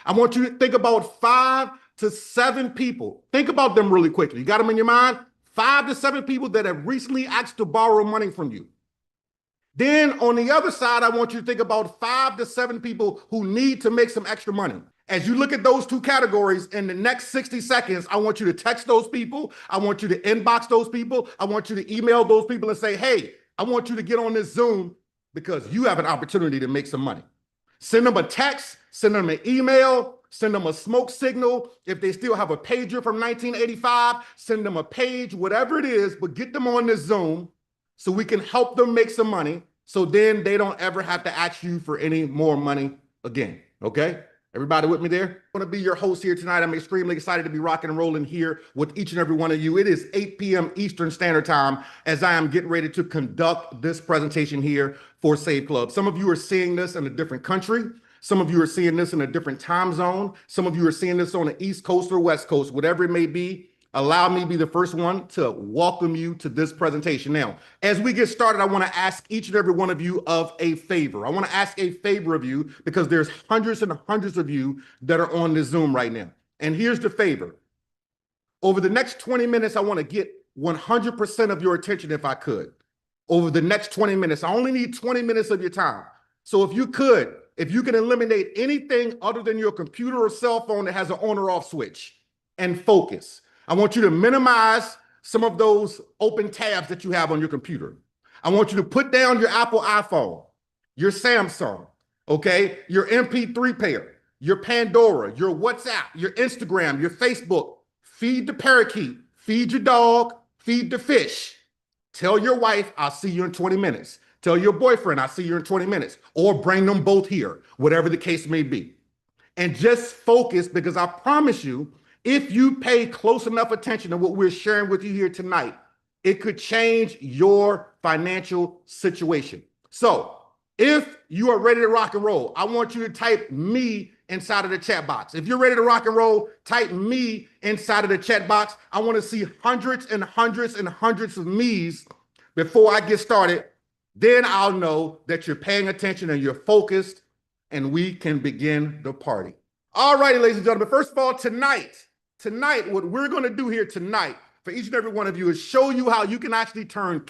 I want you to think about 5 to 7 people. Think about them really quickly. You got them in your mind? 5 to 7 people that have recently asked to borrow money from you. Then on the other side, I want you to think about 5 to 7 people who need to make some extra money. As you look at those two categories, in the next 60 seconds, I want you to text those people. I want you to inbox those people. I want you to email those people and say, hey, I want you to get on this Zoom because you have an opportunity to make some money. Send them a text, send them an email, send them a smoke signal. If they still have a pager from 1985, send them a page, whatever it is, but get them on this Zoom so we can help them make some money so then they don't ever have to ask you for any more money again, okay? Everybody with me there? I want to be your host here tonight. I'm extremely excited to be rocking and rolling here with each and every one of you. It is 8 p.m. Eastern Standard Time as I am getting ready to conduct this presentation here for SaveClub. Some of you are seeing this in a different country. Some of you are seeing this in a different time zone. Some of you are seeing this on the East Coast or West Coast, whatever it may be. Allow me to be the first one to welcome you to this presentation. Now, as we get started, I want to ask each and every one of you of a favor. I want to ask a favor of you because there's hundreds and hundreds of you that are on this Zoom right now. And here's the favor. Over the next 20 minutes, I want to get 100% of your attention if I could. Over the next 20 minutes, I only need 20 minutes of your time. So if you can eliminate anything other than your computer or cell phone that has an on or off switch and focus. I want you to minimize some of those open tabs that you have on your computer. I want you to put down your Apple iPhone, your Samsung, okay, your MP3 player, your Pandora, your WhatsApp, your Instagram, your Facebook. Feed the parakeet, feed your dog, feed the fish. Tell your wife, I'll see you in 20 minutes. Tell your boyfriend, I'll see you in 20 minutes. Or bring them both here, whatever the case may be. And just focus, because I promise you, if you pay close enough attention to what we're sharing with you here tonight, it could change your financial situation. So if you are ready to rock and roll, I want you to type me inside of the chat box. If you're ready to rock and roll, type me inside of the chat box. I want to see hundreds and hundreds and hundreds of me's before I get started. Then I'll know that you're paying attention and you're focused, and we can begin the party. All righty, ladies and gentlemen, first of all, tonight, what we're going to do here tonight for each and every one of you is show you how you can actually turn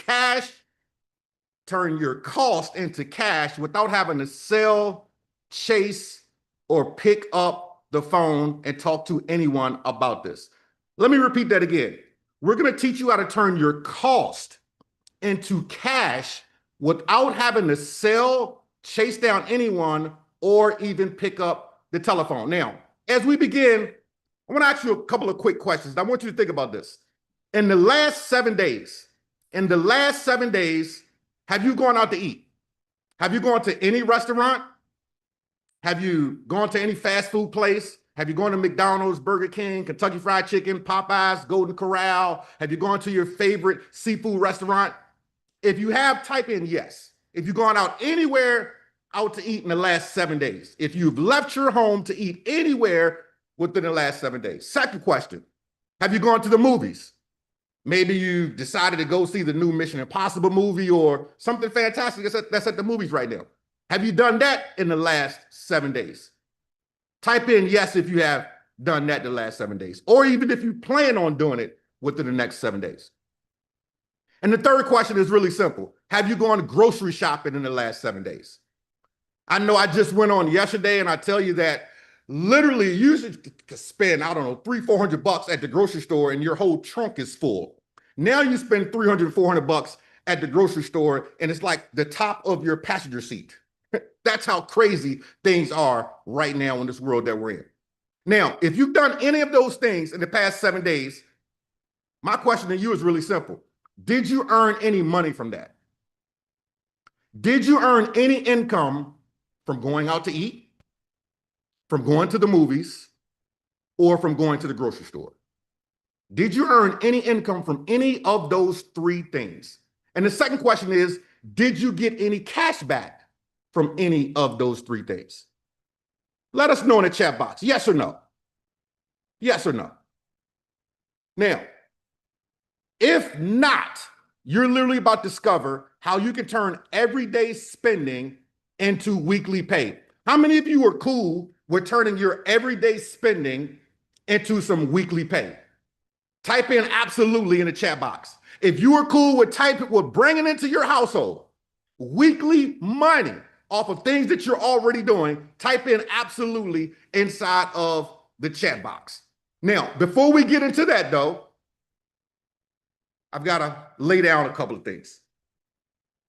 your cost into cash without having to sell, chase, or pick up the phone and talk to anyone about this. Let me repeat that again. We're going to teach you how to turn your cost into cash without having to sell, chase down anyone, or even pick up the telephone. Now, as we begin, I want to ask you a couple of quick questions. I want you to think about this. In the last 7 days, have you gone out to eat? Have you gone to any restaurant? Have you gone to any fast food place? Have you gone to McDonald's, Burger King, Kentucky Fried Chicken, Popeyes, Golden Corral? Have you gone to your favorite seafood restaurant? If you have, type in yes. If you've gone out anywhere out to eat in the last 7 days, if you've left your home to eat anywhere within the last 7 days. Second question, have you gone to the movies? Maybe you decided to go see the new Mission Impossible movie or something fantastic that's at the movies right now. Have you done that in the last 7 days? Type in yes if you have done that in the last 7 days, or even if you plan on doing it within the next 7 days. And the third question is really simple. Have you gone grocery shopping in the last 7 days? I know I just went on yesterday and I tell you that literally you should spend, I don't know, $300-400 at the grocery store and your whole trunk is full. Now you spend $300-400 at the grocery store and it's like the top of your passenger seat. That's how crazy things are right now in this world that we're in. Now, if you've done any of those things in the past 7 days, my question to you is really simple. Did you earn any money from that? Did you earn any income from going out to eat, from going to the movies, or from going to the grocery store? Did you earn any income from any of those 3 things? And the second question is, did you get any cash back from any of those 3 things? Let us know in the chat box, yes or no. Yes or no. Now, if not, you're literally about to discover how you can turn everyday spending into weekly pay. How many of you are cool with turning your everyday spending into some weekly pay? Type in absolutely in the chat box. If you are cool with bringing into your household weekly money off of things that you're already doing, type in absolutely inside of the chat box. Now, before we get into that though, I've got to lay down a couple of things.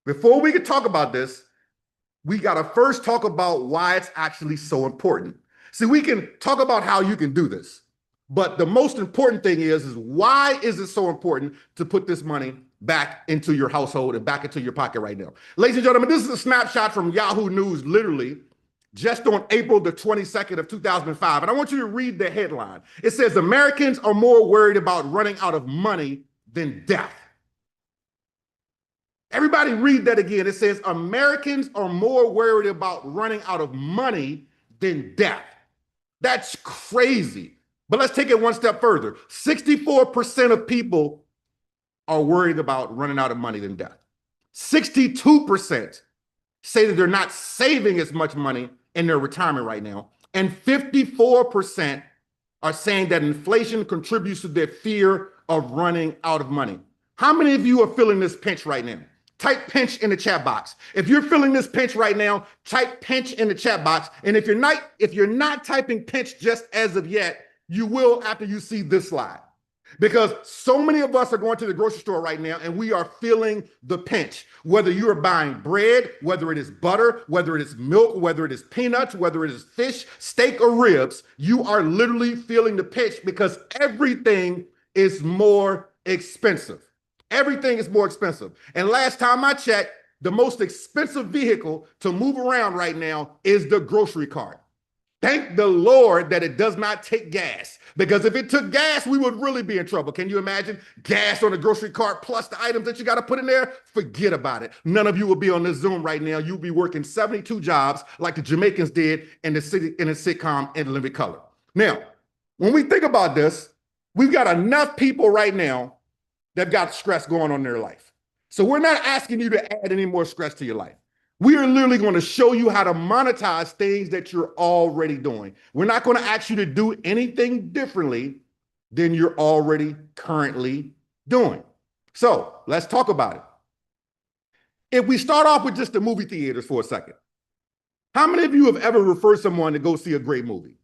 Before we can talk about this, we got to first talk about why it's actually so important. See, we can talk about how you can do this, but the most important thing is why is it so important to put this money back into your household and back into your pocket right now? Ladies and gentlemen, this is a snapshot from Yahoo News, literally just on April the 22nd of 2005. And I want you to read the headline. It says, Americans are more worried about running out of money than death. Everybody read that again. It says, Americans are more worried about running out of money than death. That's crazy. But let's take it one step further. 64% of people are worried about running out of money than death. 62% say that they're not saving as much money in their retirement right now. And 54% are saying that inflation contributes to their fear of running out of money. How many of you are feeling this pinch right now? Type pinch in the chat box. If you're feeling this pinch right now, type pinch in the chat box. And if you're not typing pinch just as of yet, you will after you see this slide. Because so many of us are going to the grocery store right now and we are feeling the pinch. Whether you are buying bread, whether it is butter, whether it is milk, whether it is peanuts, whether it is fish, steak, or ribs, you are literally feeling the pinch because everything is more expensive. Everything is more expensive. And last time I checked, the most expensive vehicle to move around right now is the grocery cart. Thank the Lord that it does not take gas, because if it took gas, we would really be in trouble. Can you imagine gas on a grocery cart plus the items that you got to put in there? Forget about it. None of you will be on this Zoom right now. You'll be working 72 jobs like the Jamaicans did in the sitcom In Living Color. Now, when we think about this, we've got enough people right now that got stress going on in their life. So we're not asking you to add any more stress to your life. We are literally going to show you how to monetize things that you're already doing. We're not going to ask you to do anything differently than you're already currently doing. So let's talk about it. If we start off with just the movie theaters for a second, how many of you have ever referred someone to go see a great movie?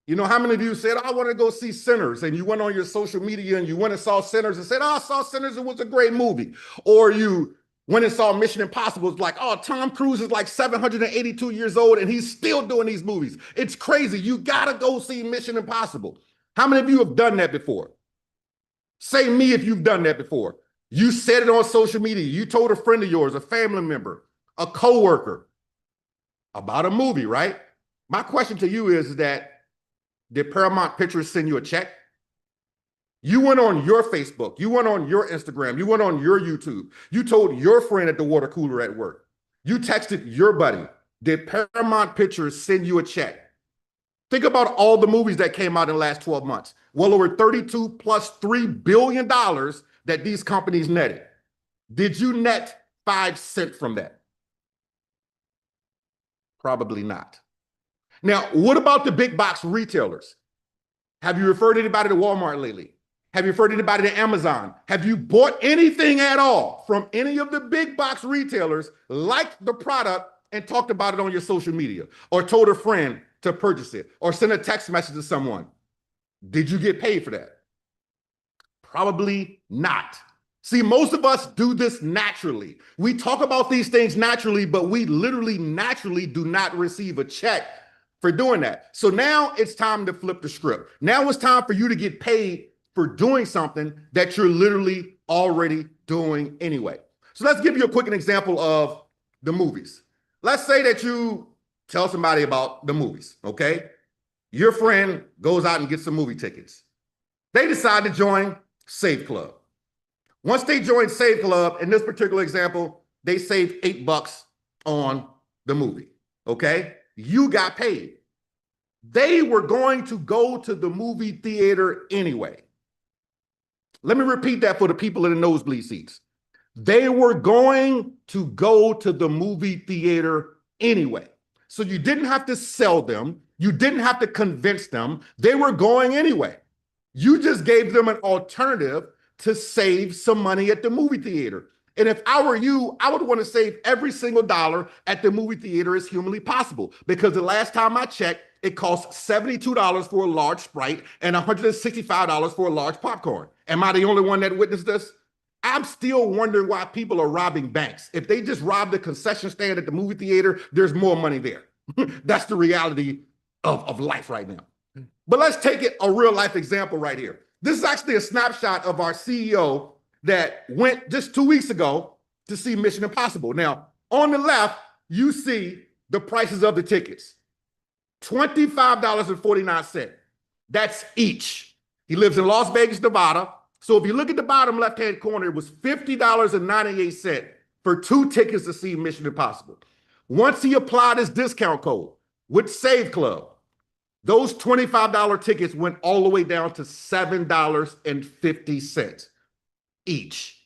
You know, how many of you said, I want to go see Sinners, and you went on your social media and you went and saw Sinners and said, oh, I saw Sinners, it was a great movie. Or you went and saw Mission Impossible, it's like, oh, Tom Cruise is like 782 years old and he's still doing these movies. It's crazy. You got to go see Mission Impossible. How many of you have done that before? Say me if you've done that before. You said it on social media. You told a friend of yours, a family member, a coworker about a movie, right? My question to you is that, did Paramount Pictures send you a check? You went on your Facebook, you went on your Instagram, you went on your YouTube. You told your friend at the water cooler at work. You texted your buddy. Did Paramount Pictures send you a check? Think about all the movies that came out in the last 12 months. Well over 32 plus $3 billion that these companies netted. Did you net 5 cents from that? Probably not. Now, what about the big box retailers? Have you referred anybody to Walmart lately? Have you referred anybody to Amazon? Have you bought anything at all from any of the big box retailers, liked the product and talked about it on your social media, or told a friend to purchase it, or sent a text message to someone? Did you get paid for that? Probably not. See, most of us do this naturally. We talk about these things naturally, but we literally naturally do not receive a check for doing that. So now it's time to flip the script. Now it's time for you to get paid for doing something that you're literally already doing anyway. So let's give you a quick example of the movies. Let's say that you tell somebody about the movies, okay? Your friend goes out and gets some movie tickets. They decide to join SaveClub. Once they join SaveClub, in this particular example, they save $8 on the movie, okay? You got paid. They were going to go to the movie theater anyway. Let me repeat that for the people in the nosebleed seats. They were going to go to the movie theater anyway. So you didn't have to sell them. You didn't have to convince them. They were going anyway. You just gave them an alternative to save some money at the movie theater. And if I were you, I would want to save every single dollar at the movie theater as humanly possible. Because the last time I checked, it costs $72 for a large Sprite and $165 for a large popcorn. Am I the only one that witnessed this? I'm still wondering why people are robbing banks. If they just robbed the concession stand at the movie theater, there's more money there. That's the reality of life right now. But let's take it a real life example right here. This is actually a snapshot of our CEO that went just 2 weeks ago to see Mission Impossible. Now, on the left, you see the prices of the tickets. $25.49. That's each. He lives in Las Vegas, Nevada. So if you look at the bottom left-hand corner, it was $50.98 for 2 tickets to see Mission Impossible. Once he applied his discount code with SaveClub, those $25 tickets went all the way down to $7.50 each,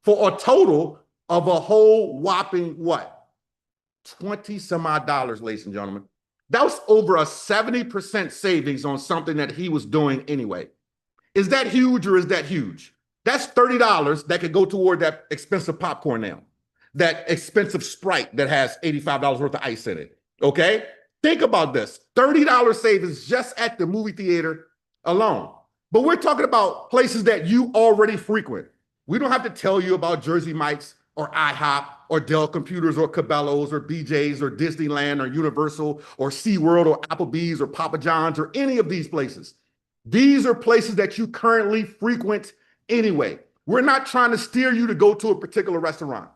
for a total of a whole whopping what? 20 some odd dollars, ladies and gentlemen. That was over a 70% savings on something that he was doing anyway. Is that huge or is that huge? That's $30 that could go toward that expensive popcorn now, that expensive Sprite that has $85 worth of ice in it, okay? Think about this, $30 savings just at the movie theater alone. But we're talking about places that you already frequent. We don't have to tell you about Jersey Mike's or IHOP or Dell Computers or Cabela's or BJ's or Disneyland or Universal or SeaWorld or Applebee's or Papa John's or any of these places. These are places that you currently frequent anyway. We're not trying to steer you to go to a particular restaurant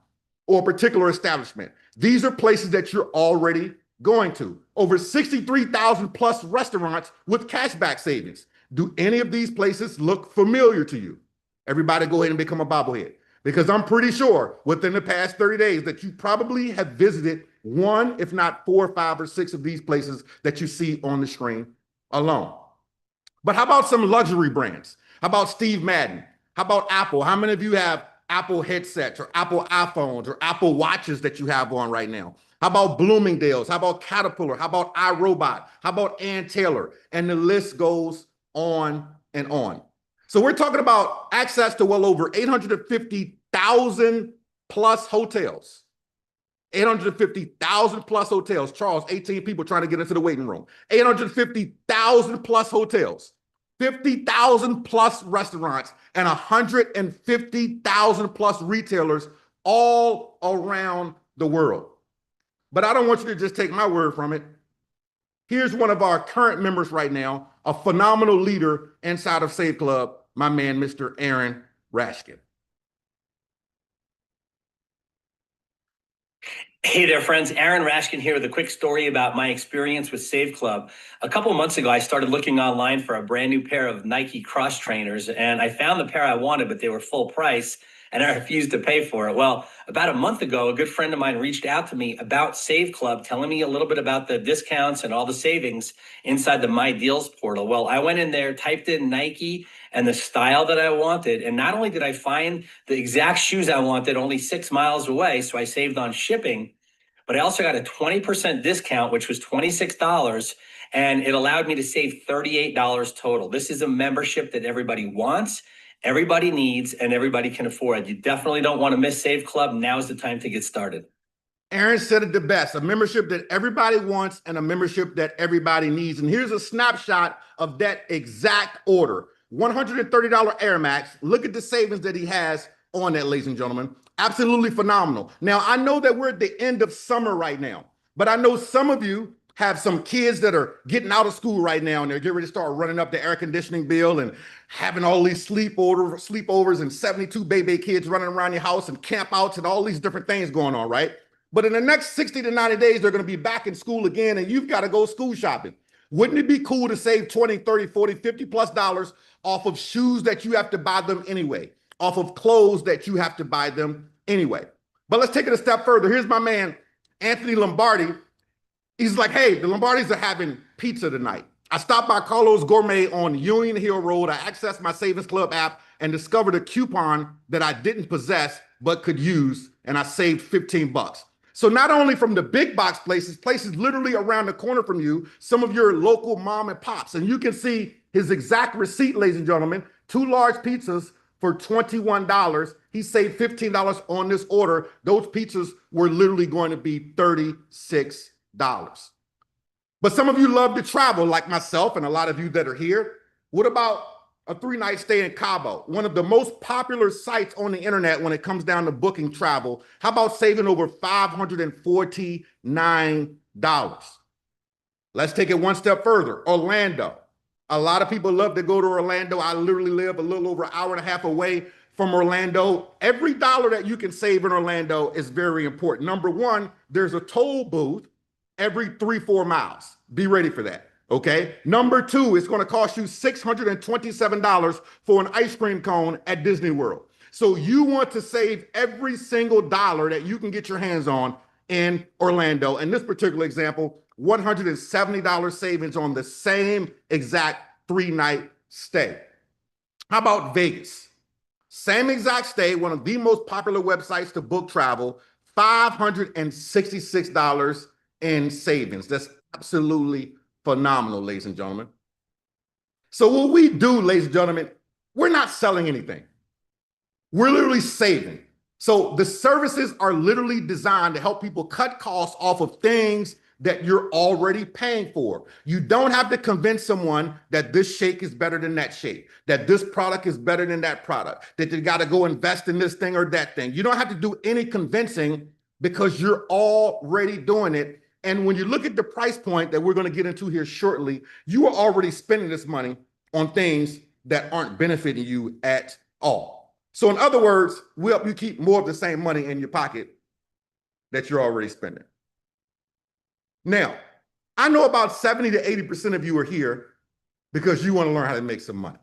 or a particular establishment. These are places that you're already going to. Over 63,000 plus restaurants with cashback savings. Do any of these places look familiar to you? Everybody go ahead and become a bobblehead, because I'm pretty sure within the past 30 days that you probably have visited one, if not 4, 5, or 6 of these places that you see on the screen alone. But how about some luxury brands? How about Steve Madden? How about Apple? How many of you have Apple headsets or Apple iPhones or Apple watches that you have on right now? How about Bloomingdale's? How about Caterpillar? How about iRobot? How about Ann Taylor? And the list goes on and on. So we're talking about access to well over 850,000 plus hotels. 850,000 plus hotels. Charles, 18 people trying to get into the waiting room. 850,000 plus hotels. 50,000 plus restaurants and 150,000 plus retailers all around the world. But I don't want you to just take my word from it. Here's one of our current members right now, a phenomenal leader inside of SaveClub, my man, Mr. Aaron Rashkin. Hey there, friends. Aaron Rashkin here with a quick story about my experience with SaveClub. A couple of months ago, I started looking online for a brand new pair of Nike cross trainers, and I found the pair I wanted, but they were full price, and I refused to pay for it. Well, about a month ago, a good friend of mine reached out to me about SaveClub, telling me a little bit about the discounts and all the savings inside the My Deals portal. Well, I went in there, typed in Nike and the style that I wanted, and not only did I find the exact shoes I wanted only 6 miles away, so I saved on shipping, but I also got a 20% discount, which was $26, and it allowed me to save $38 total. This is a membership that everybody wants, everybody needs, and everybody can afford. You definitely don't want to miss SaveClub. Now's the time to get started. Aaron said it the best, a membership that everybody wants and a membership that everybody needs. And here's a snapshot of that exact order. $130 Air Max. Look at the savings that he has on that, ladies and gentlemen. Absolutely phenomenal. Now, I know that we're at the end of summer right now, but I know some of you have some kids that are getting out of school right now and they're getting ready to start running up the air conditioning bill and having all these sleepovers and 72 baby kids running around your house and camp outs and all these different things going on, right? But in the next 60 to 90 days, they're going to be back in school again and you've got to go school shopping. Wouldn't it be cool to save 20, 30, 40, 50 plus dollars off of shoes that you have to buy them anyway, off of clothes that you have to buy them anyway? But let's take it a step further. Here's my man, Anthony Lombardi. He's like, hey, the Lombardis are having pizza tonight. I stopped by Carlos Gourmet on Union Hill Road. I accessed my Savings Club app and discovered a coupon that I didn't possess but could use, and I saved 15 bucks. So not only from the big box places, places literally around the corner from you, some of your local mom and pops, and you can see his exact receipt, ladies and gentlemen, 2 large pizzas for $21. He saved $15 on this order. Those pizzas were literally going to be $36. But some of you love to travel like myself and a lot of you that are here. What about a 3-night stay in Cabo, one of the most popular sites on the internet when it comes down to booking travel? How about saving over $549? Let's take it one step further. Orlando. A lot of people love to go to Orlando. I literally live a little over an hour and a half away from Orlando. Every dollar that you can save in Orlando is very important. Number one, there's a toll booth every 3-4 miles. Be ready for that. Okay. Number two, it's going to cost you $627 for an ice cream cone at Disney World. So you want to save every single dollar that you can get your hands on in Orlando. In this particular example, $170 savings on the same exact 3-night stay. How about Vegas? Same exact stay, one of the most popular websites to book travel, $566 in savings. That's absolutely phenomenal, ladies and gentlemen. So what we do, ladies and gentlemen, we're not selling anything. We're literally saving. So the services are literally designed to help people cut costs off of things that you're already paying for. You don't have to convince someone that this shake is better than that shake, that this product is better than that product, that you got to go invest in this thing or that thing. You don't have to do any convincing because you're already doing it. And when you look at the price point that we're going to get into here shortly, you are already spending this money on things that aren't benefiting you at all. So in other words, we help you keep more of the same money in your pocket that you're already spending. Now, I know about 70 to 80% of you are here because you want to learn how to make some money.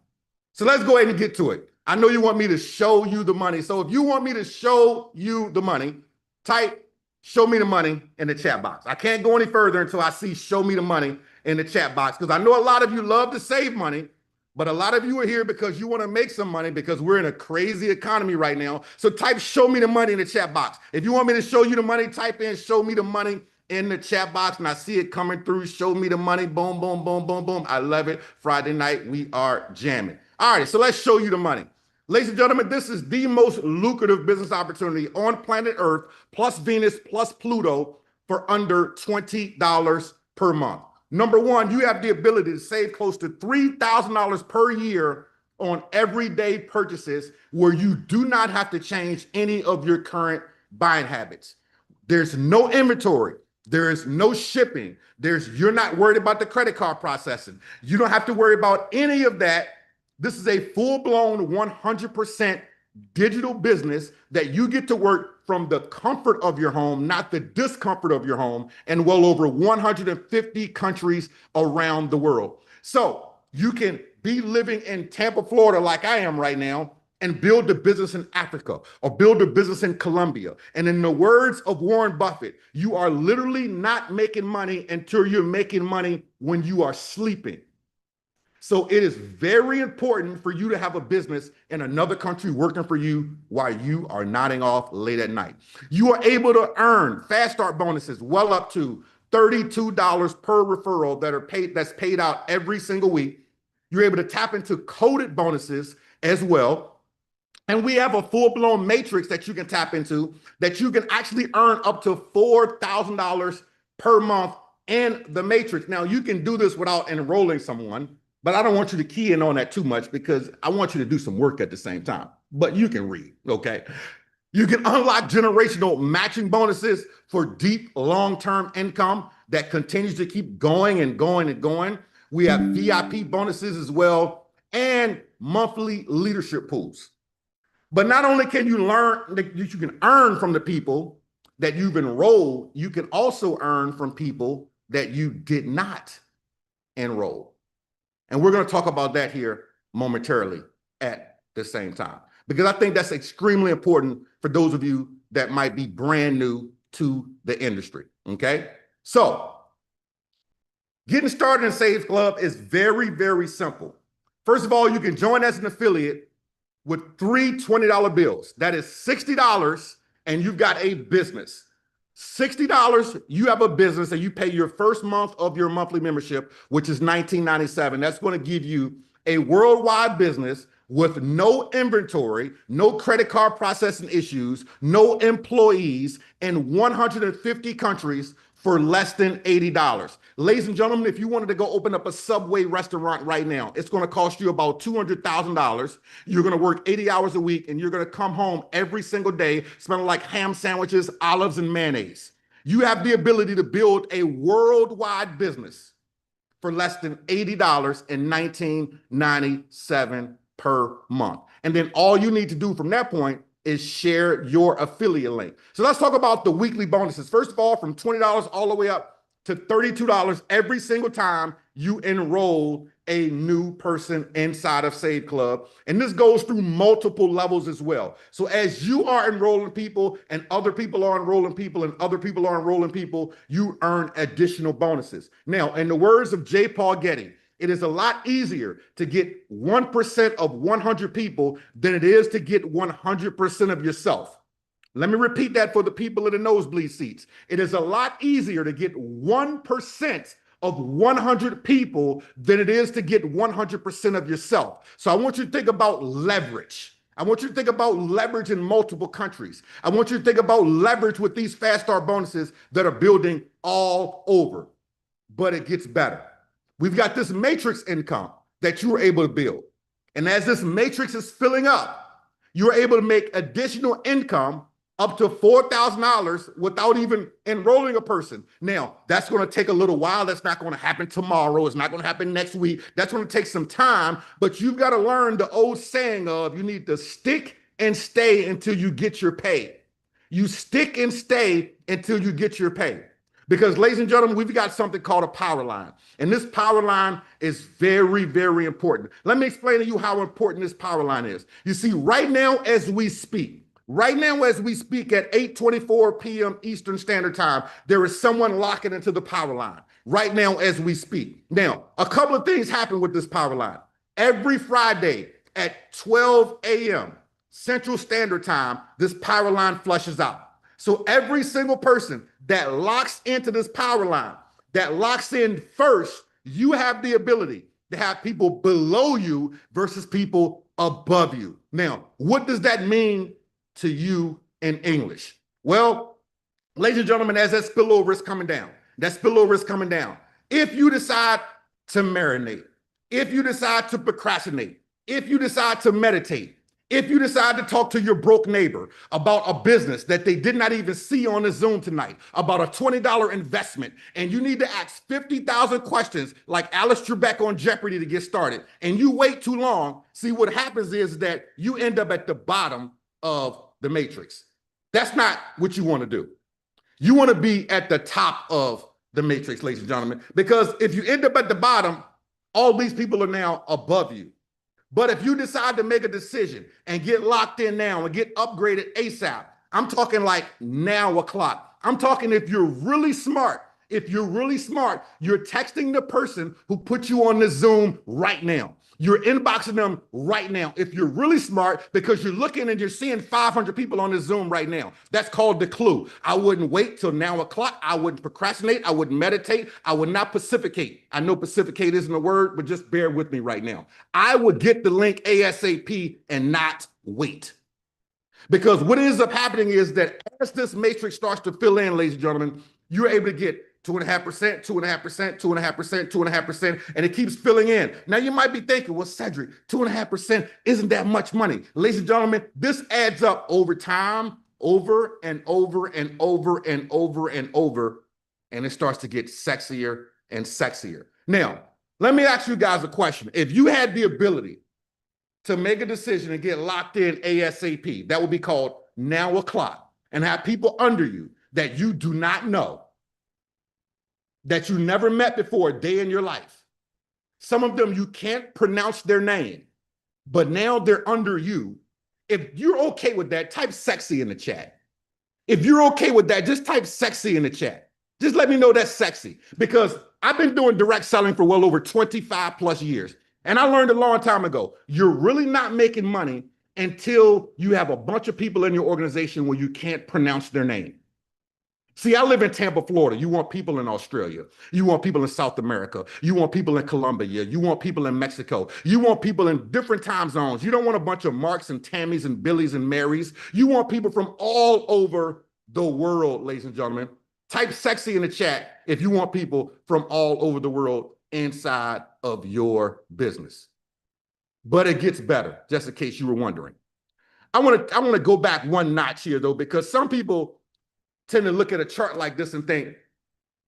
So let's go ahead and get to it. I know you want me to show you the money. So if you want me to show you the money, type "show me the money" in the chat box. I can't go any further until I see "show me the money" in the chat box, because I know a lot of you love to save money, but a lot of you are here because you want to make some money because we're in a crazy economy right now. So type "show me the money" in the chat box. If you want me to show you the money, type in "show me the money" in the chat box, and I see it coming through. Show me the money. Boom, boom, boom, boom, boom. I love it. Friday night, we are jamming. All right, so let's show you the money. Ladies and gentlemen, this is the most lucrative business opportunity on planet Earth, plus Venus, plus Pluto, for under $20 per month. Number one, you have the ability to save close to $3,000 per year on everyday purchases where you do not have to change any of your current buying habits. There's no inventory. There is no shipping. You're not worried about the credit card processing. You don't have to worry about any of that. This is a full-blown 100% digital business that you get to work from the comfort of your home, not the discomfort of your home, in well over 150 countries around the world. So you can be living in Tampa, Florida, like I am right now, and build a business in Africa or build a business in Colombia. And in the words of Warren Buffett, you are literally not making money until you're making money when you are sleeping. So it is very important for you to have a business in another country working for you while you are nodding off late at night. You are able to earn fast start bonuses well up to $32 per referral that's paid out every single week. You're able to tap into coded bonuses as well. And we have a full-blown matrix that you can tap into that you can actually earn up to $4,000 per month in the matrix. Now, you can do this without enrolling someone, but I don't want you to key in on that too much because I want you to do some work at the same time. But you can read, okay? You can unlock generational matching bonuses for deep long-term income that continues to keep going and going and going. We have VIP bonuses as well and monthly leadership pools. But not only can you learn that you can earn from the people that you've enrolled, you can also earn from people that you did not enroll. And we're going to talk about that here momentarily at the same time, because I think that's extremely important for those of you that might be brand new to the industry. Okay. So getting started in SaveClub is very, very simple. First of all, you can join as an affiliate with 3 $20 bills. That is $60, and you've got a business. $60, you have a business and you pay your first month of your monthly membership, which is $19.97. That's going to give you a worldwide business with no inventory, no credit card processing issues, no employees in 150 countries for less than $80. Ladies and gentlemen, if you wanted to go open up a Subway restaurant right now, it's going to cost you about $200,000. You're going to work 80 hours a week and you're going to come home every single day smelling like ham sandwiches, olives, and mayonnaise. You have the ability to build a worldwide business for less than $80 and $19.97 per month. And then all you need to do from that point is share your affiliate link. So let's talk about the weekly bonuses. First of all, from $20 all the way up to $32 every single time you enroll a new person inside of SaveClub. And this goes through multiple levels as well. So as you are enrolling people and other people are enrolling people and other people are enrolling people, you earn additional bonuses. Now, in the words of J. Paul Getty, it is a lot easier to get 1% of 100 people than it is to get 100% of yourself. Let me repeat that for the people in the nosebleed seats. It is a lot easier to get 1% of 100 people than it is to get 100% of yourself. So I want you to think about leverage. I want you to think about leverage in multiple countries. I want you to think about leverage with these fast start bonuses that are building all over. But it gets better. We've got this matrix income that you were able to build. And as this matrix is filling up, you're able to make additional income up to $4,000 without even enrolling a person. Now, that's going to take a little while. That's not going to happen tomorrow. It's not going to happen next week. That's going to take some time, but you've got to learn the old saying of you need to stick and stay until you get your pay. You stick and stay until you get your pay. Because, ladies and gentlemen, we've got something called a power line. And this power line is very, very important. Let me explain to you how important this power line is. You see, right now as we speak at 8:24 p.m. Eastern Standard Time, there is someone locking into the power line right now as we speak. Now, a couple of things happen with this power line. Every Friday at 12 a.m. Central Standard Time, this power line flushes out. So every single person that locks into this power line, that locks in first, you have the ability to have people below you versus people above you. Now, what does that mean to you in English? Well, ladies and gentlemen, as that spillover is coming down, if you decide to marinate, if you decide to procrastinate, if you decide to meditate, if you decide to talk to your broke neighbor about a business that they did not even see on the Zoom tonight, about a $20 investment, and you need to ask 50,000 questions like Alice Trebek on Jeopardy to get started, and you wait too long, see what happens is that you end up at the bottom of the matrix. That's not what you want to do. You want to be at the top of the matrix, ladies and gentlemen, because if you end up at the bottom, all these people are now above you. But if you decide to make a decision and get locked in now and get upgraded ASAP, I'm talking like now o'clock. I'm talking if you're really smart, you're texting the person who put you on the Zoom right now. You're inboxing them right now. If you're really smart, because you're looking and you're seeing 500 people on the Zoom right now. That's called the clue. I wouldn't wait till now o'clock. I wouldn't procrastinate. I wouldn't meditate. I would not pacificate. I know pacificate isn't a word, but just bear with me right now. I would get the link ASAP and not wait. Because what ends up happening is that as this matrix starts to fill in, ladies and gentlemen, you're able to get 2.5%, 2.5%, 2.5%, 2.5%, and it keeps filling in. Now you might be thinking, well, Cedric, 2.5% isn't that much money. Ladies and gentlemen, this adds up over time, over and over and over and over and over, and it starts to get sexier and sexier. Now, let me ask you guys a question. If you had the ability to make a decision and get locked in ASAP, that would be called now o'clock, and have people under you that you do not know, that you never met before a day in your life. Some of them you can't pronounce their name, but now they're under you. If you're okay with that, type sexy in the chat. If you're okay with that, just type sexy in the chat. Just let me know that's sexy, because I've been doing direct selling for well over 25 plus years. And I learned a long time ago, you're really not making money until you have a bunch of people in your organization where you can't pronounce their name. See, I live in Tampa, Florida. You want people in Australia. You want people in South America. You want people in Colombia. You want people in Mexico. You want people in different time zones. You don't want a bunch of Marks and Tammys and Billies and Marys. You want people from all over the world, ladies and gentlemen. Type sexy in the chat if you want people from all over the world inside of your business. But it gets better, just in case you were wondering. I want to go back one notch here, though, because some people tend to look at a chart like this and think,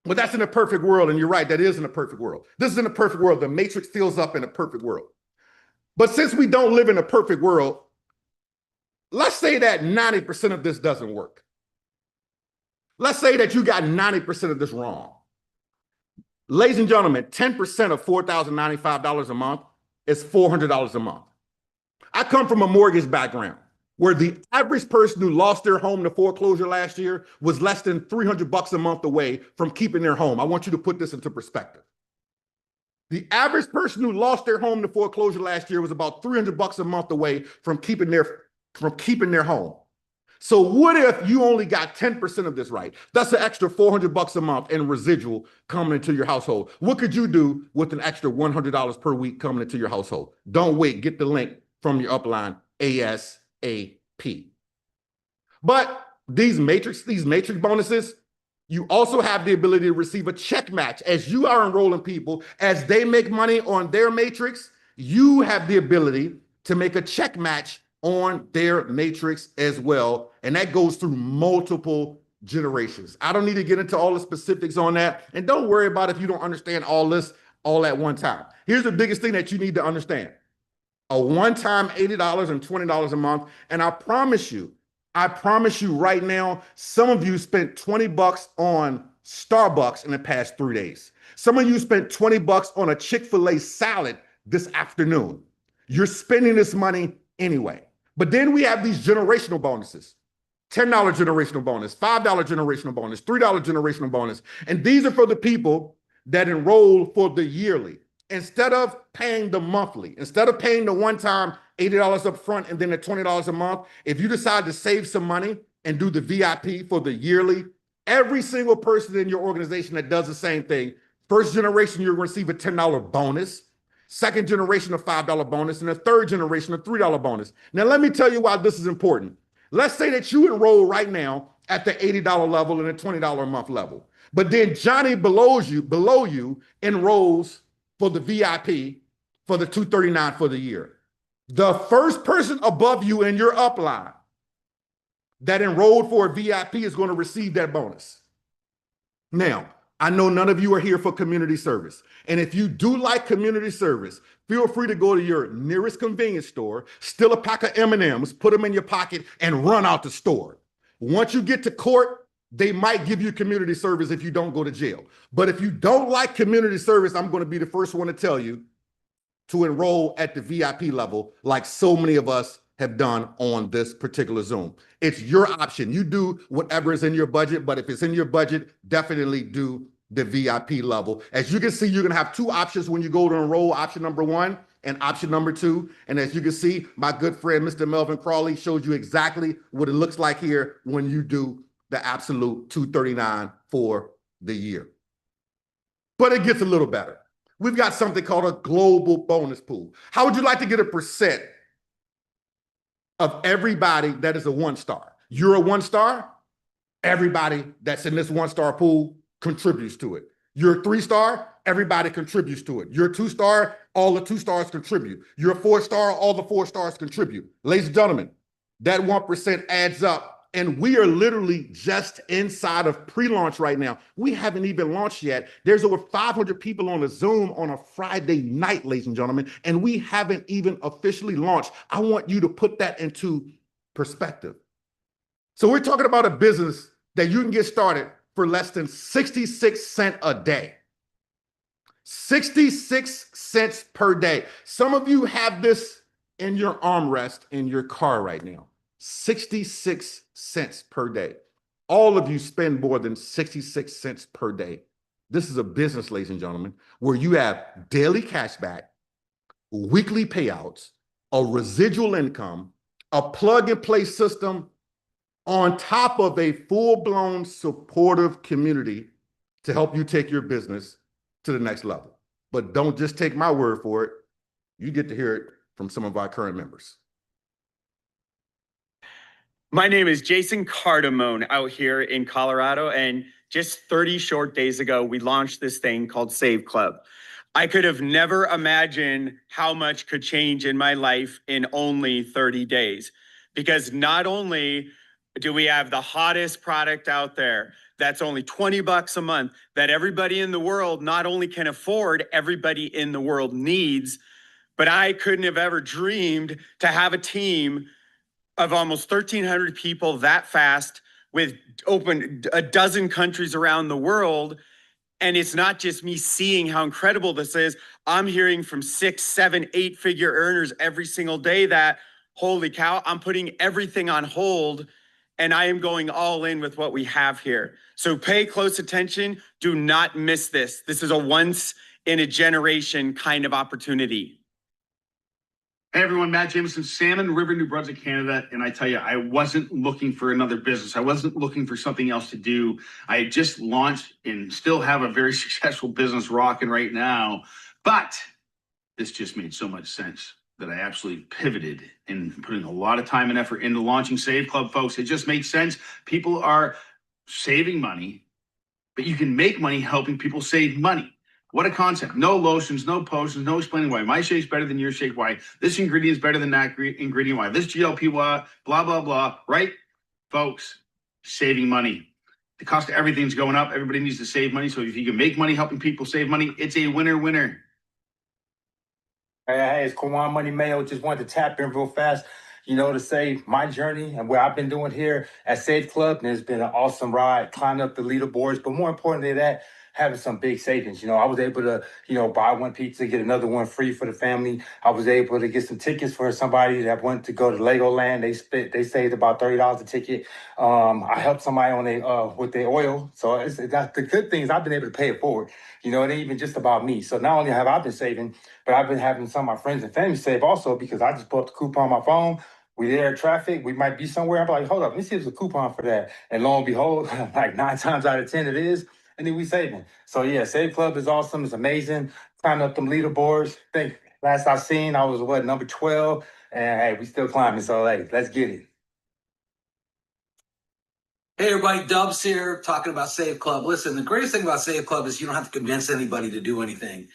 well, that's in a perfect world. And you're right, that is in a perfect world. This is in a perfect world. The matrix fills up in a perfect world. But since we don't live in a perfect world, let's say that 90% of this doesn't work. Let's say that you got 90% of this wrong. Ladies and gentlemen, 10% of $4,095 a month is $400 a month. I come from a mortgage background where the average person who lost their home to foreclosure last year was less than $300 a month away from keeping their home. I want you to put this into perspective. The average person who lost their home to foreclosure last year was about $300 a month away from keeping their home. So what if you only got 10% of this right? That's an extra $400 a month in residual coming into your household. What could you do with an extra $100 per week coming into your household? Don't wait. Get the link from your upline ASAP. But these matrix bonuses, you also have the ability to receive a check match. As you are enrolling people, as they make money on their matrix, you have the ability to make a check match on their matrix as well. And that goes through multiple generations. I don't need to get into all the specifics on that. And don't worry about if you don't understand all this all at one time. Here's the biggest thing that you need to understand. A one-time $80 and $20 a month. And I promise you right now, some of you spent $20 on Starbucks in the past 3 days. Some of you spent $20 on a Chick-fil-A salad this afternoon. You're spending this money anyway. But then we have these generational bonuses. $10 generational bonus, $5 generational bonus, $3 generational bonus. And these are for the people that enroll for the yearly. Instead of paying the monthly, instead of paying the one-time $80 up front and then the $20 a month, if you decide to save some money and do the VIP for the yearly, every single person in your organization that does the same thing, first generation, you're going to receive a $10 bonus. Second generation, a $5 bonus, and a third generation, a $3 bonus. Now, let me tell you why this is important. Let's say that you enroll right now at the $80 level and the $20 a month level. But then Johnny below you enrolls for the VIP for the $239 for the year. The first person above you in your upline that enrolled for a VIP is going to receive that bonus. Now, I know none of you are here for community service. And if you do like community service, feel free to go to your nearest convenience store, steal a pack of M&Ms, put them in your pocket, and run out the store. Once you get to court, they might give you community service if you don't go to jail. But if you don't like community service, I'm going to be the first one to tell you to enroll at the VIP level, like so many of us have done on this particular Zoom. It's your option. You do whatever is in your budget, but if it's in your budget, definitely do the VIP level. As you can see, you're gonna have two options when you go to enroll, option number 1 and option number 2. And as you can see, my good friend, Mr. Melvin Crawley, showed you exactly what it looks like here when you do the absolute $239 for the year. But it gets a little better. We've got something called a global bonus pool. How would you like to get a percent of everybody that is a 1-star? You're a 1-star, everybody that's in this 1-star pool contributes to it. You're a 3-star, everybody contributes to it. You're a 2-star, all the 2 stars contribute. You're a 4-star, all the 4 stars contribute. Ladies and gentlemen, that 1% adds up. And we are literally just inside of pre-launch right now. We haven't even launched yet. There's over 500 people on a Zoom on a Friday night, ladies and gentlemen, and we haven't even officially launched. I want you to put that into perspective. So we're talking about a business that you can get started for less than 66 cents a day. 66 cents per day. Some of you have this in your armrest in your car right now. 66 cents per day. All of you spend more than 66 cents per day. This is a business, ladies and gentlemen, where you have daily cash back, weekly payouts, a residual income, a plug and play system, on top of a full-blown supportive community to help you take your business to the next level. But don't just take my word for it. You get to hear it from some of our current members. My name is Jason Cardamone out here in Colorado, and just 30 short days ago, we launched this thing called SaveClub. I could have never imagined how much could change in my life in only 30 days, because not only do we have the hottest product out there that's only $20 a month that everybody in the world not only can afford, everybody in the world needs, but I couldn't have ever dreamed to have a team of almost 1,300 people that fast with open a dozen countries around the world. And it's not just me seeing how incredible this is. I'm hearing from 6, 7, 8-figure earners every single day that, holy cow, I'm putting everything on hold and I am going all in with what we have here. So pay close attention. Do not miss this. This is a once in a generation kind of opportunity. Hey everyone, Matt Jameson, Salmon River, New Brunswick, Canada. And I tell you, I wasn't looking for another business. I wasn't looking for something else to do. I had just launched and still have a very successful business rocking right now. But this just made so much sense that I absolutely pivoted and putting a lot of time and effort into launching SaveClub, folks. It just makes sense. People are saving money, but you can make money helping people save money. What a concept. No lotions, no potions, no explaining why. My shake's better than your shake, why. This ingredient is better than that ingredient, why. This GLP, blah, blah, blah, right? Folks, saving money. The cost of everything's going up. Everybody needs to save money. So if you can make money helping people save money, it's a winner-winner. Hey, it's Kawan Money Mayo. Just wanted to tap in real fast, to say my journey and what I've been doing here at SaveClub. And it's been an awesome ride, climbing up the leaderboards. But more importantly than that, having some big savings. I was able to, buy one pizza, get another one free for the family. I was able to get some tickets for somebody that went to go to Legoland. They saved about $30 a ticket. I helped somebody on with their oil. So that's the good thing is I've been able to pay it forward. It ain't even just about me. So not only have I been saving, but I've been having some of my friends and family save also because I just bought the coupon on my phone. We there at traffic. We might be somewhere. I'm like, hold up, let me see if there's a coupon for that. And lo and behold, like 9 times out of 10 it is. And then we saving. So yeah, SaveClub is awesome. It's amazing. Climbing up them leaderboards. I think last I seen, I was number 12. And hey, we still climbing. So hey, let's get it. Hey everybody, Dubs here talking about SaveClub. Listen, the greatest thing about SaveClub is you don't have to convince anybody to do anything.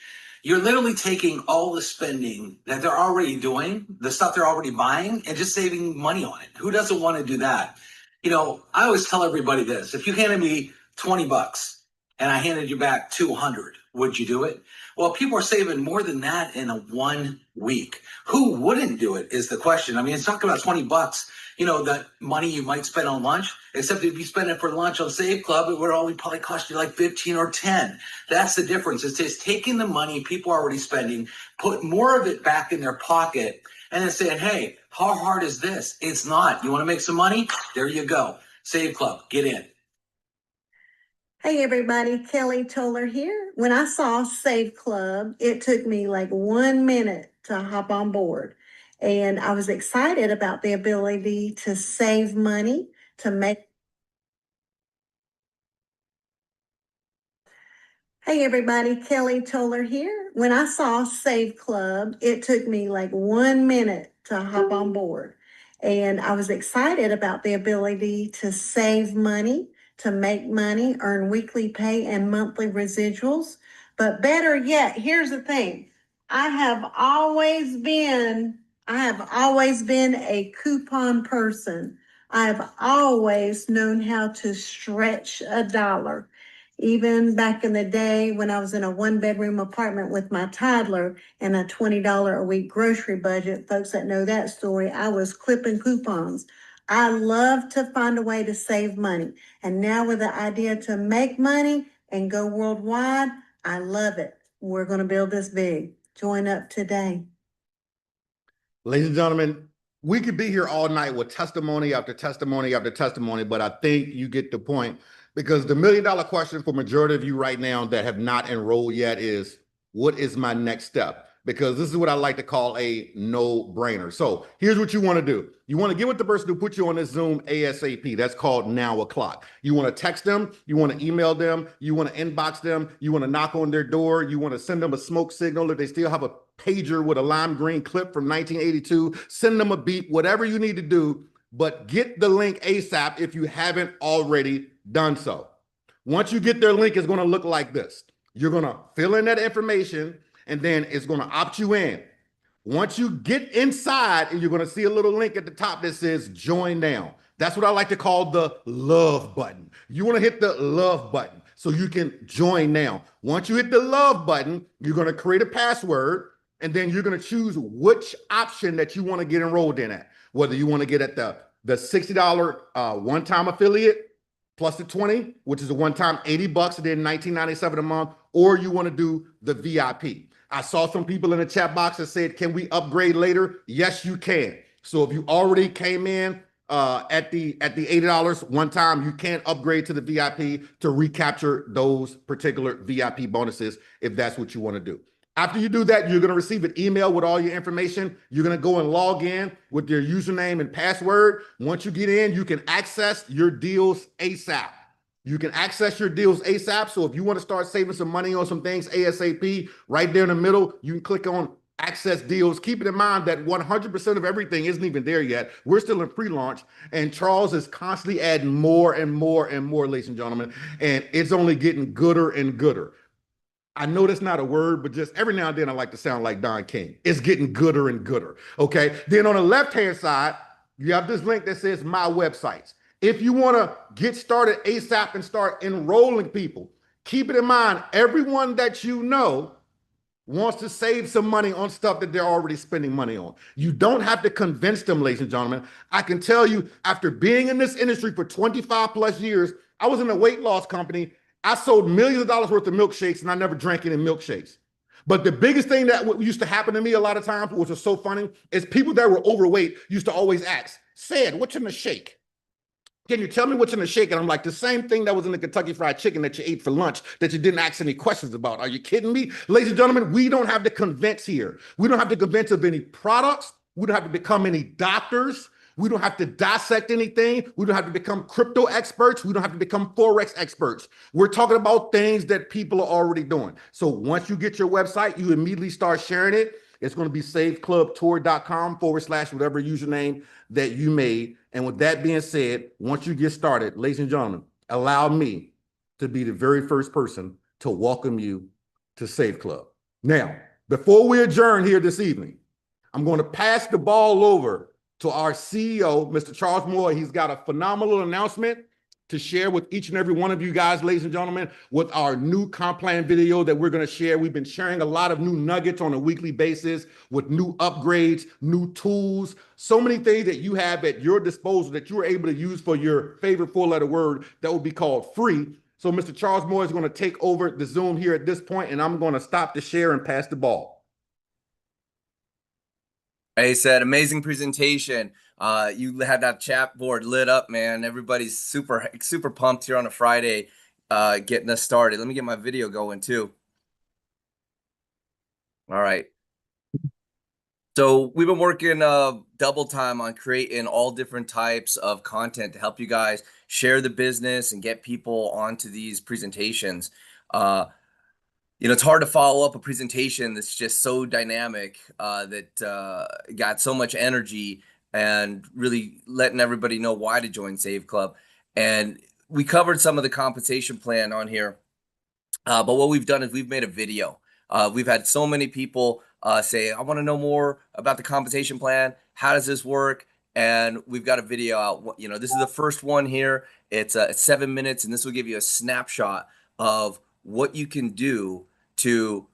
You're literally taking all the spending that they're already doing, the stuff they're already buying, and just saving money on it. Who doesn't want to do that? I always tell everybody this. If you handed me $20 and I handed you back 200, would you do it? Well, people are saving more than that in a 1 week. Who wouldn't do it is the question. I mean, it's talking about $20, that money you might spend on lunch, except if you spend it for lunch on SaveClub, it would only probably cost you like 15 or 10. That's the difference. It's just taking the money people are already spending, put more of it back in their pocket, and then saying, hey, how hard is this? It's not. You want to make some money? There you go. SaveClub, get in. Hey everybody, Kelly Toller here. When I saw SaveClub, it took me like 1 minute to hop on board. And I was excited about the ability to save money, to make. Hey everybody, Kelly Toller here. When I saw SaveClub, it took me like 1 minute to hop on board. And I was excited about the ability to save money, to make money, earn weekly pay and monthly residuals. But better yet, here's the thing. I have always been a coupon person. I've always known how to stretch a dollar. Even back in the day when I was in a 1-bedroom apartment with my toddler and a $20 a week grocery budget, folks that know that story, I was clipping coupons. I love to find a way to save money. And now with the idea to make money and go worldwide, I love it. We're going to build this big. Join up today. Ladies and gentlemen, we could be here all night with testimony after testimony after testimony, but I think you get the point because the $1 million question for majority of you right now that have not enrolled yet is, what is my next step? because this is what I like to call a no-brainer. So here's what you want to do. You want to get with the person who put you on this Zoom ASAP. That's called now o'clock. You want to text them. You want to email them. You want to inbox them. You want to knock on their door. You want to send them a smoke signal if they still have a pager with a lime green clip from 1982. Send them a beep, whatever you need to do, but get the link ASAP if you haven't already done so. Once you get their link, it's going to look like this. You're going to fill in that information, and then it's going to opt you in. Once you get inside, and you're going to see a little link at the top that says join now. That's what I like to call the love button. You want to hit the love button so you can join now. Once you hit the love button, you're going to create a password, and then you're going to choose which option that you want to get enrolled in at. Whether you want to get at the $60 one-time affiliate, plus the 20, which is a one-time $80 and then $19.97 a month, or you want to do the VIP. I saw some people in the chat box that said, can we upgrade later? Yes, you can. So if you already came in at the $80 one time, you can upgrade to the VIP to recapture those particular VIP bonuses if that's what you want to do. After you do that, you're going to receive an email with all your information. You're going to go and log in with your username and password. Once you get in, you can access your deals ASAP. You can access your deals ASAP. So if you want to start saving some money on some things ASAP, right there in the middle, you can click on access deals. Keep it in mind that 100% of everything isn't even there yet. We're still in pre-launch, and Charles is constantly adding more and more and more, ladies and gentlemen, and it's only getting gooder and gooder. I know that's not a word, but just every now and then I like to sound like Don King. It's getting gooder and gooder, okay? Then on the left-hand side, you have this link that says My Websites. If you want to get started ASAP and start enrolling people, keep it in mind, everyone that you know wants to save some money on stuff that they're already spending money on. You don't have to convince them, ladies and gentlemen. I can tell you, after being in this industry for 25 plus years, I was in a weight loss company. I sold millions of dollars worth of milkshakes, and I never drank any milkshakes. But the biggest thing that used to happen to me a lot of times, which was so funny, is people that were overweight used to always ask, "Said, what's in the shake? Can you tell me what's in the shake?" And I'm like, the same thing that was in the Kentucky Fried Chicken that you ate for lunch that you didn't ask any questions about. Are you kidding me? Ladies and gentlemen, we don't have to convince here. We don't have to convince of any products. We don't have to become any doctors. We don't have to dissect anything. We don't have to become crypto experts. We don't have to become Forex experts. We're talking about things that people are already doing. So once you get your website, you immediately start sharing it. It's going to be saveclubtour.com/whatever username that you made. And with that being said, once you get started, ladies and gentlemen, allow me to be the very first person to welcome you to Save Club. Now, before we adjourn here this evening, I'm going to pass the ball over to our CEO, Mr. Charles Moore. He's got a phenomenal announcement to share with each and every one of you guys, ladies and gentlemen, with our new comp plan video that we're going to share. We've been sharing a lot of new nuggets on a weekly basis with new upgrades, new tools, so many things that you have at your disposal that you are able to use for your favorite four-letter word that will be called free. So Mr. Charles Moore is going to take over the Zoom here at this point, and I'm going to stop the share and pass the ball. Hey, said amazing presentation. You had that chat board lit up, man. Everybody's super pumped here on a Friday, getting us started. Let me get my video going too. All right. So we've been working double time on creating all different types of content to help you guys share the business and get people onto these presentations. It's hard to follow up a presentation that's just so dynamic, that got so much energy and really letting everybody know why to join Save Club. And we covered some of the compensation plan on here, but what we've done is we've made a video. We've had so many people say, I want to know more about the compensation plan. How does this work? And we've got a video out. This is the first one here. It's 7 minutes, and this will give you a snapshot of what you can do to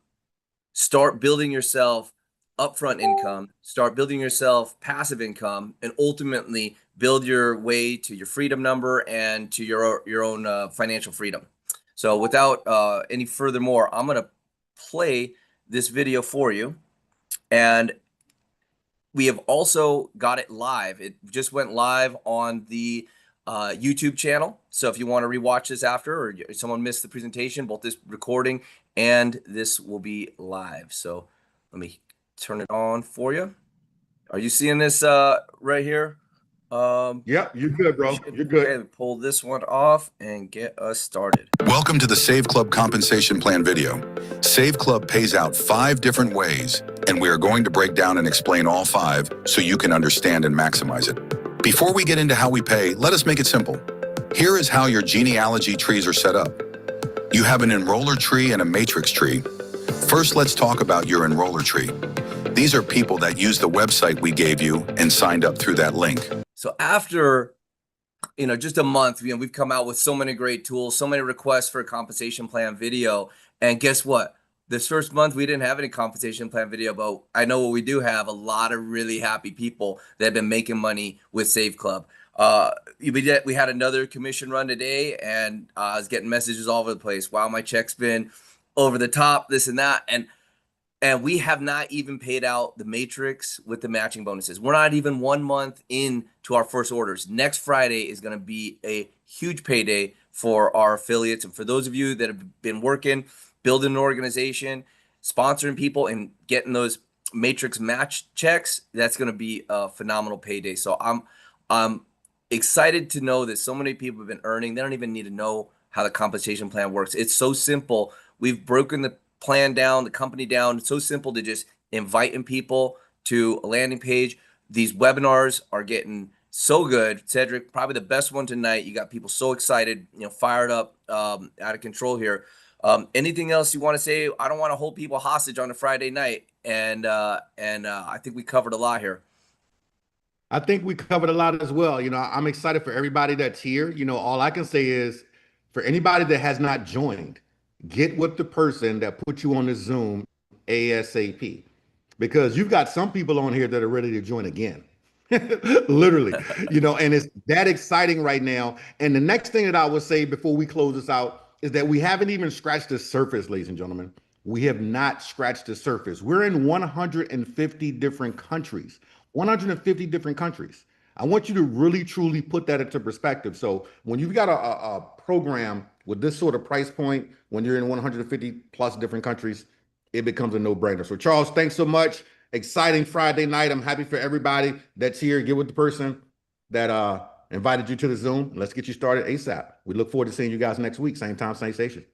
start building yourself upfront income, start building yourself passive income, and ultimately build your way to your freedom number and to your own financial freedom. So without any furthermore, I'm going to play this video for you. And we have also got it live. It just went live on the YouTube channel. So if you want to rewatch this after, or someone missed the presentation, both this recording and this will be live. So let me turn it on for you. Are you seeing this right here? Yep, you're good, bro. You're good. Okay, pull this one off and get us started. Welcome to the SaveClub compensation plan video. SaveClub pays out 5 different ways, and we are going to break down and explain all 5 so you can understand and maximize it. Before we get into how we pay, let us make it simple. Here is how your genealogy trees are set up. You have an enroller tree and a matrix tree. First, let's talk about your enroller tree. These are people that use the website we gave you and signed up through that link. So after, just a month, we've come out with so many great tools, so many requests for a compensation plan video. And guess what? This first month, we didn't have any compensation plan video, but I know what we do have, a lot of really happy people that have been making money with SaveClub. We had another commission run today, and I was getting messages all over the place. Wow, my check's been over the top, this and that. And we have not even paid out the matrix with the matching bonuses. We're not even 1 month into our first orders. Next Friday is going to be a huge payday for our affiliates. And for those of you that have been working, building an organization, sponsoring people, and getting those matrix match checks, that's going to be a phenomenal payday. So I'm excited to know that so many people have been earning. They don't even need to know how the compensation plan works. It's so simple. We've broken the plan down, the company down. It's so simple to just inviting people to a landing page. These webinars are getting so good. Cedric, probably the best one tonight. You got people so excited, fired up, out of control here. Anything else you want to say? I don't want to hold people hostage on a Friday night. And I think we covered a lot here. I think we covered a lot as well. I'm excited for everybody that's here. All I can say is for anybody that has not joined, get with the person that put you on the Zoom ASAP, because you've got some people on here that are ready to join again. Literally, and it's that exciting right now. And the next thing that I would say before we close this out is that we haven't even scratched the surface, ladies and gentlemen. We have not scratched the surface. We're in 150 different countries. 150 different countries. I want you to really, truly put that into perspective. So when you've got a program with this sort of price point, when you're in 150 plus different countries, it becomes a no-brainer. So Charles, thanks so much. Exciting Friday night. I'm happy for everybody that's here. Get with the person that invited you to the Zoom. Let's get you started ASAP. We look forward to seeing you guys next week. Same time, same station.